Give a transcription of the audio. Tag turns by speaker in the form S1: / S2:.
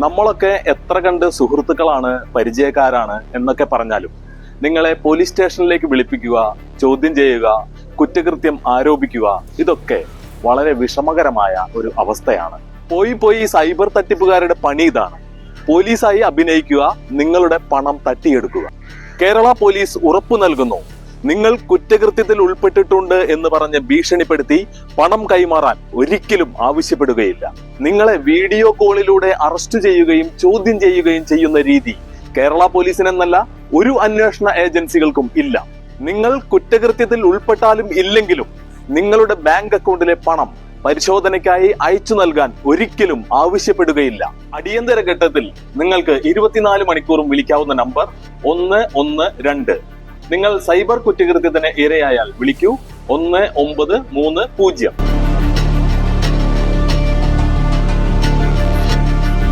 S1: നമ്മളൊക്കെ എത്ര കണ്ട് സുഹൃത്തുക്കളാണ്, പരിചയക്കാരാണ് എന്നൊക്കെ പറഞ്ഞാലും നിങ്ങളെ പോലീസ് സ്റ്റേഷനിലേക്ക് വിളിപ്പിക്കുക, ചോദ്യം ചെയ്യുക, കുറ്റകൃത്യം ആരോപിക്കുക, ഇതൊക്കെ വളരെ വിഷമകരമായ ഒരു അവസ്ഥയാണ്. പോയി സൈബർ തട്ടിപ്പുകാരുടെ പണി ഇതാണ്. പോലീസായി അഭിനയിക്കുക, നിങ്ങളുടെ പണം തട്ടിയെടുക്കുക. കേരള പോലീസ് ഉറപ്പു നൽകുന്നു, നിങ്ങൾ കുറ്റകൃത്യത്തിൽ ഉൾപ്പെട്ടിട്ടുണ്ട് എന്ന് പറഞ്ഞ് ഭീഷണിപ്പെടുത്തി പണം കൈമാറാൻ ഒരിക്കലും ആവശ്യപ്പെടുകയില്ല. നിങ്ങളെ വീഡിയോ കോളിലൂടെ അറസ്റ്റ് ചെയ്യുകയും ചോദ്യം ചെയ്യുകയും ചെയ്യുന്ന രീതി കേരള പോലീസിനെന്നല്ല ഒരു അന്വേഷണ ഏജൻസികൾക്കും ഇല്ല. നിങ്ങൾ കുറ്റകൃത്യത്തിൽ ഉൾപ്പെട്ടാലും ഇല്ലെങ്കിലും നിങ്ങളുടെ ബാങ്ക് അക്കൗണ്ടിലെ പണം പരിശോധനയ്ക്കായി അയച്ചു നൽകാൻ ഒരിക്കലും ആവശ്യപ്പെടുകയില്ല. അടിയന്തര ഘട്ടത്തിൽ നിങ്ങൾക്ക് 24 മണിക്കൂറും വിളിക്കാവുന്ന നമ്പർ 112. നിങ്ങൾ സൈബർ കുറ്റകൃത്യത്തിന് ഇരയായാൽ വിളിക്കൂ 1930.